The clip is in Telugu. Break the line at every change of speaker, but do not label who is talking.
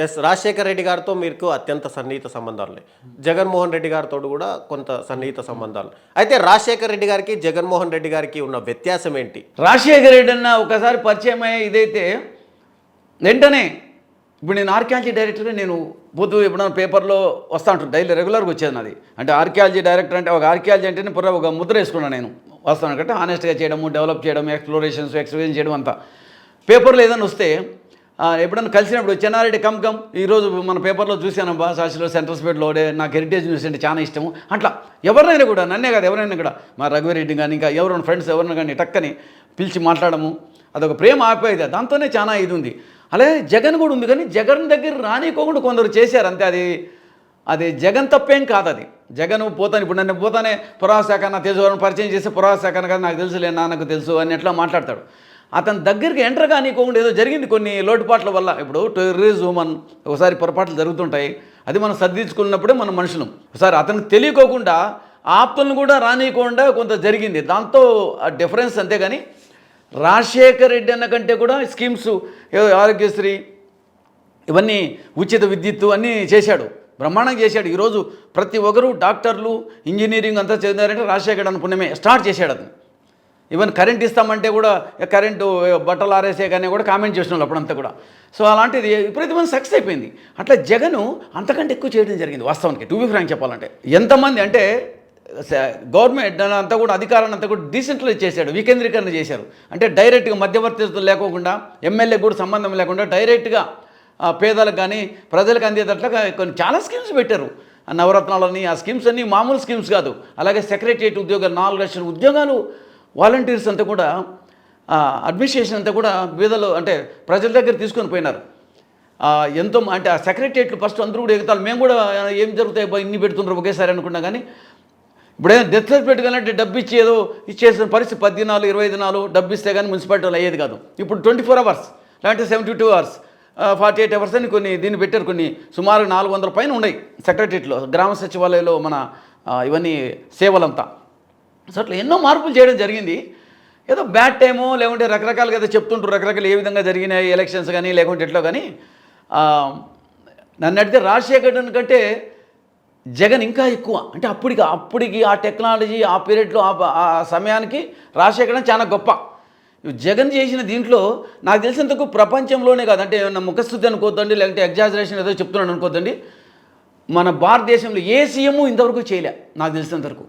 ఎస్. రాజశేఖర్ రెడ్డి గారితో మీకు అత్యంత సన్నిహిత సంబంధాలున్నాయి. జగన్మోహన్ రెడ్డి గారితో కూడా కొంత సన్నిహిత సంబంధాలు. అయితే రాజశేఖర్ రెడ్డి గారికి, జగన్మోహన్ రెడ్డి గారికి ఉన్న వ్యత్యాసం ఏంటి?
రాజశేఖర్ రెడ్డి అన్న ఒకసారి పరిచయం అయ్యే ఇదైతే వెంటనే ఇప్పుడు నేను ఆర్కియాలజీ డైరెక్టర్గా నేను పొద్దు ఎప్పుడైనా పేపర్లో వస్తూ ఉంటాను, డైలీ రెగ్యులర్గా వచ్చేది నాది. అంటే ఆర్కియాలజీ డైరెక్టర్ అంటే ఒక ఆర్కియాలజీ అంటేనే ఒక ముద్ర వేసుకున్నాను నేను. వస్తాను అంటే హానెస్ట్గా చేయడము, డెవలప్ చేయడం, ఎక్స్ప్లోరేషన్స్, ఎక్స్ప్లోరేషన్ చేయడం అంతా. పేపర్లో ఏదైనా వస్తే ఎప్పుడన్నా కలిసినప్పుడు చెన్నారెడ్డి కమ్ ఈరోజు మన పేపర్లో చూశాను బా సాక్షిలో సెంట్రల్ స్పేట్లో నాకు హెరిటేజ్ న్యూస్ అంటే చాలా ఇష్టము. అట్లా ఎవరినైనా కూడా, నన్నే కాదు ఎవరైనా కూడా, మా రఘువీరెడ్డి కానీ ఇంకా ఎవరైనా ఫ్రెండ్స్ ఎవరైనా కానీ టక్కని పిలిచి మాట్లాడము, అదొక ప్రేమ ఆప్యాయత, దాంతోనే చాలా ఇది ఉంది. అలాగే జగన్ కూడా ఉంది, కానీ జగన్ దగ్గర రానికోకుండా కొందరు చేశారు అంతే. అది జగన్ తప్పేం కాదు. అది జగన్ పోతాను, ఇప్పుడు నన్ను పోతానే పురావస్తు శాఖ నా తెలుసు పరిచయం చేస్తే పురావస్తు శాఖ కదా నాకు తెలుసులే, నాకు తెలుసు అని ఎట్లా మాట్లాడతాడు. అతని దగ్గరికి ఎంటర్ కానికోకుండా ఏదో జరిగింది కొన్ని లోటుపాట్ల వల్ల. ఇప్పుడు టెర్రరిజం ఒకసారి పొరపాట్లు జరుగుతుంటాయి, అది మనం సర్దించుకున్నప్పుడే మన మనుషులం. ఒకసారి అతనికి తెలియకోకుండా ఆప్తులను కూడా రానియకుండా కొంత జరిగింది, దాంతో ఆ డిఫరెన్స్. అంతేగాని రాజశేఖర్ రెడ్డి అన్న కంటే కూడా స్కీమ్స్, ఆరోగ్యశ్రీ, ఇవన్నీ ఉచిత విద్యుత్తు అన్నీ చేశాడు, బ్రహ్మాండంగా చేశాడు. ఈరోజు ప్రతి ఒక్కరు డాక్టర్లు, ఇంజనీరింగ్ అంతా చదివారంటే రాజశేఖర్ అన్న పుణ్యమే. స్టార్ట్ చేశాడు అతను. ఈవెన్ కరెంట్ ఇస్తామంటే కూడా కరెంటు బట్టలు ఆరేసే కానీ కూడా కామెంట్ చేసిన వాళ్ళు అప్పుడంతా కూడా. సో అలాంటిది విపరీతమైన సక్సెస్ అయిపోయింది. అట్లా జగను అంతకంటే ఎక్కువ చేయడం జరిగింది వాస్తవానికి. టు బి ఫ్రాంక్ చెప్పాలంటే ఎంతమంది అంటే గవర్నమెంట్ అంతా కూడా అధికారాన్ని అంతా కూడా డీసెంట్రలైజ్ చేశాడు, వికేంద్రీకరణ చేశారు. అంటే డైరెక్ట్గా మధ్యవర్తిత్వం లేకోకుండా, ఎమ్మెల్యే కూడా సంబంధం లేకుండా డైరెక్ట్గా పేదలకు కానీ ప్రజలకు అందేటట్లుగా కొన్ని చాలా స్కీమ్స్ పెట్టారు. నవరత్నాలని, ఆ స్కీమ్స్ అన్నీ మామూలు స్కీమ్స్ కాదు. అలాగే సెక్రటరియట్ ఉద్యోగాలు, 4 లక్షల ఉద్యోగాలు, వాలంటీర్స్ అంతా కూడా, అడ్మినిస్ట్రేషన్ అంతా కూడా పేదలు అంటే ప్రజల దగ్గర తీసుకొని పోయినారు. ఎంతో అంటే ఆ సెక్రటరియట్లు ఫస్ట్ అందరూ కూడా ఎగుతారు. మేము కూడా ఏం జరుగుతాయి ఇన్ని పెడుతున్నారు ఒకేసారి అనుకున్నా. కానీ ఇప్పుడైనా డెత్ సర్టిఫికేట్ కానీ డబ్బు ఇచ్చి ఏదో ఇచ్చేసిన పరిస్థితి 10 దినాలు 20 దినాలు డబ్బు ఇస్తే కానీ మున్సిపాలిటీలో అయ్యేది కాదు. ఇప్పుడు 24 అవర్స్ లేదంటే 72 అవర్స్ 48 అవర్స్ అని కొన్ని దీన్ని పెట్టారు. కొన్ని సుమారు 400 పైన ఉన్నాయి సెక్రటరియట్లో, గ్రామ సచివాలయంలో మన ఇవన్నీ సేవలంతా. సో అట్లా ఎన్నో మార్పులు చేయడం జరిగింది. ఏదో బ్యాడ్ టైమో లేకుంటే రకరకాలుగా ఏదో చెప్తుంటారు, రకరకాలు ఏ విధంగా జరిగినాయి ఎలక్షన్స్ కానీ లేకుంటే ఎట్లో. కానీ నన్ను అడిగితే రాజశేఖర్ కంటే జగన్ ఇంకా ఎక్కువ. అంటే అప్పటికి ఆ టెక్నాలజీ, ఆ పీరియడ్లో, ఆ సమయానికి రాజశేఖర్ చాలా గొప్ప. జగన్ చేసిన దీంట్లో నాకు తెలిసినంతకు ప్రపంచంలోనే కాదు, అంటే ఏమన్నా ముఖస్థుతి అనుకోద్దండి, లేదంటే ఎగ్జాజరేషన్ ఏదో చెప్తున్నాను అనుకోద్దండి, మన భారతదేశంలో ఏ సీఎం ఇంతవరకు చేయలే నాకు తెలిసినంతవరకు.